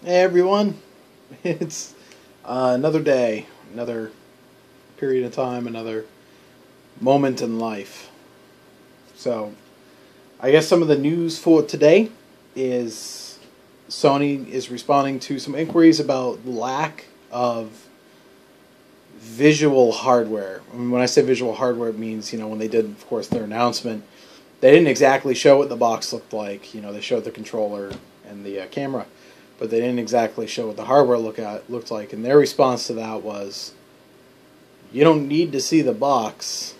Hey everyone, it's another day, another period of time, another moment in life. So, I guess some of the news for today is Sony is responding to some inquiries about lack of visual hardware. And when I say visual hardware, it means, when they did, of course, their announcement, they didn't exactly show what the box looked like. They showed the controller and the camera, but they didn't exactly show what the hardware looked like. And their response to that was, you don't need to see the box.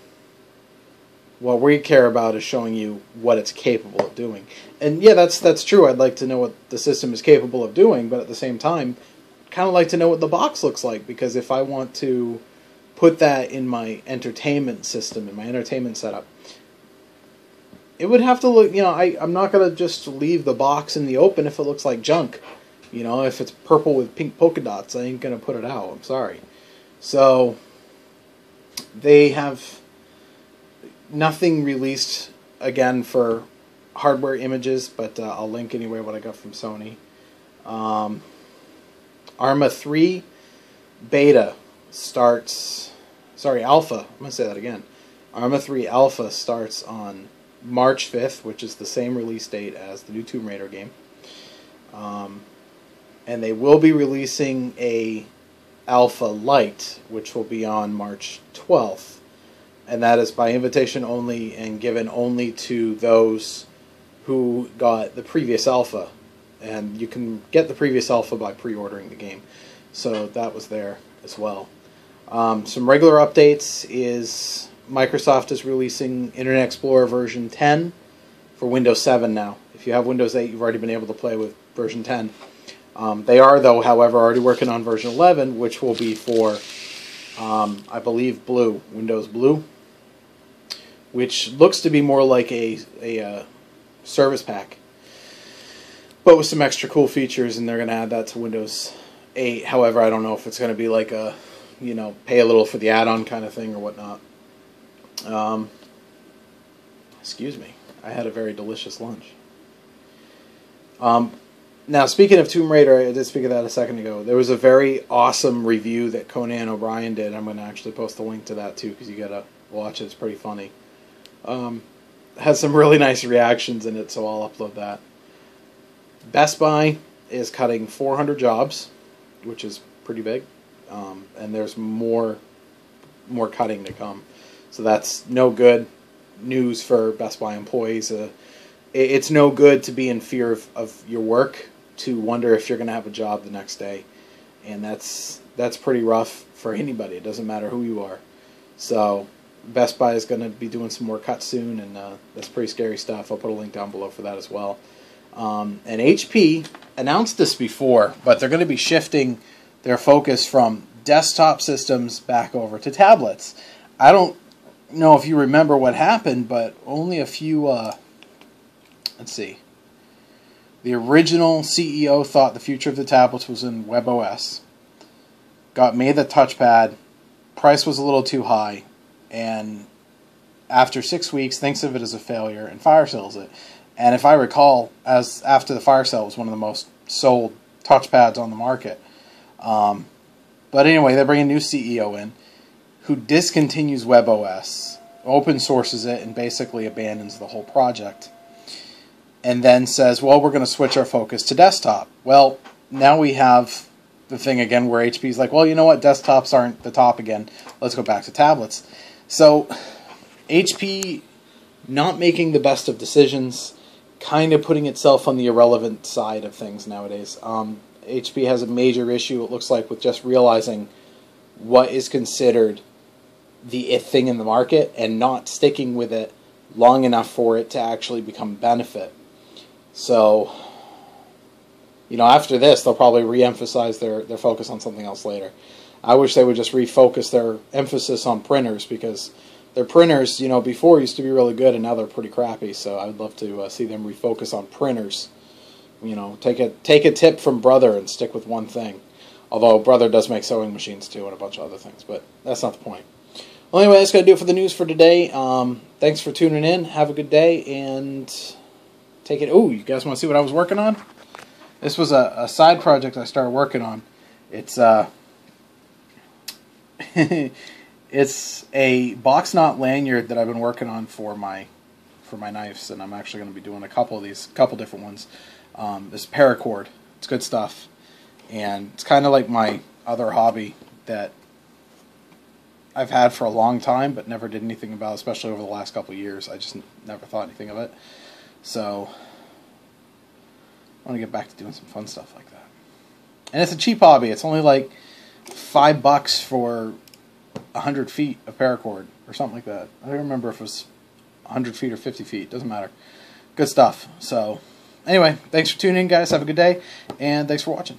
What we care about is showing you what it's capable of doing. And yeah, that's true. I'd like to know what the system is capable of doing, but at the same time, kind of like to know what the box looks like, because if I want to put that in my entertainment system, in my entertainment setup, it would have to look, I'm not going to just leave the box in the open if it looks like junk. If it's purple with pink polka dots, I ain't going to put it out. I'm sorry. So, they have nothing released, again, for hardware images, but I'll link anyway what I got from Sony. Arma 3 beta starts... Sorry, alpha. I'm going to say that again. Arma 3 alpha starts on March 5th, which is the same release date as the new Tomb Raider game. And they will be releasing a alpha light, which will be on March 12th. And that is by invitation only and given only to those who got the previous alpha. And you can get the previous alpha by pre-ordering the game. So that was there as well. Some regular updates is Microsoft is releasing Internet Explorer version 10 for Windows 7 now. If you have Windows 8, you've already been able to play with version 10. They are, though, however, already working on version 11, which will be for, I believe, Blue, Windows Blue, which looks to be more like a service pack, but with some extra cool features, and they're going to add that to Windows 8. However, I don't know if it's going to be like a, pay a little for the add-on kind of thing or whatnot. Excuse me. I had a very delicious lunch. Now, speaking of Tomb Raider, I did speak of that a second ago. There was a very awesome review that Conan O'Brien did. I'm going to actually post a link to that, too, because you got to watch it. It's pretty funny. Has some really nice reactions in it, so I'll upload that. Best Buy is cutting 400 jobs, which is pretty big. And there's more cutting to come. So that's no good news for Best Buy employees. It's no good to be in fear of your work, to wonder if you're going to have a job the next day. And that's pretty rough for anybody. It doesn't matter who you are. So Best Buy is going to be doing some more cuts soon, and that's pretty scary stuff. I'll put a link down below for that as well. And HP announced this before, but they're going to be shifting their focus from desktop systems back over to tablets. I don't know if you remember what happened, but only a few, let's see. The original CEO thought the future of the tablets was in WebOS. Made the touchpad. Price was a little too high. And after 6 weeks, thinks of it as a failure and fire sells it. And if I recall, after the fire sale, it was one of the most sold touchpads on the market. But anyway, they're bringing a new CEO in who discontinues WebOS, open sources it, and basically abandons the whole project. And then says, well, we're going to switch our focus to desktop. Well, now we have the thing again where HP's like, well, you know what, desktops aren't the top again. Let's go back to tablets. So HP not making the best of decisions, kind of putting itself on the irrelevant side of things nowadays. HP has a major issue, it looks like, with just realizing what is considered the it thing in the market and not sticking with it long enough for it to actually become a benefit. So, after this, they'll probably re-emphasize their focus on something else later. I wish they would just refocus their emphasis on printers, because their printers, before used to be really good, and now they're pretty crappy. So I'd love to see them refocus on printers. Take a tip from Brother and stick with one thing. Although Brother does make sewing machines too and a bunch of other things, but that's not the point. Well, anyway, that's going to do it for the news for today. Thanks for tuning in. Have a good day, and take it. Oh, you guys want to see what I was working on? This was a side project I started working on. It's it's a box knot lanyard that I've been working on for my knives, and I'm actually going to be doing a couple different ones. This paracord, it's good stuff, and it's kind of like my other hobby that I've had for a long time, but never did anything about, especially over the last couple of years. I just never thought anything of it. So I want to get back to doing some fun stuff like that. And it's a cheap hobby. It's only like $5 for 100 feet of paracord or something like that. I don't remember if it was 100 feet or 50 feet. Doesn't matter. Good stuff. So anyway, thanks for tuning in, guys. Have a good day, and thanks for watching.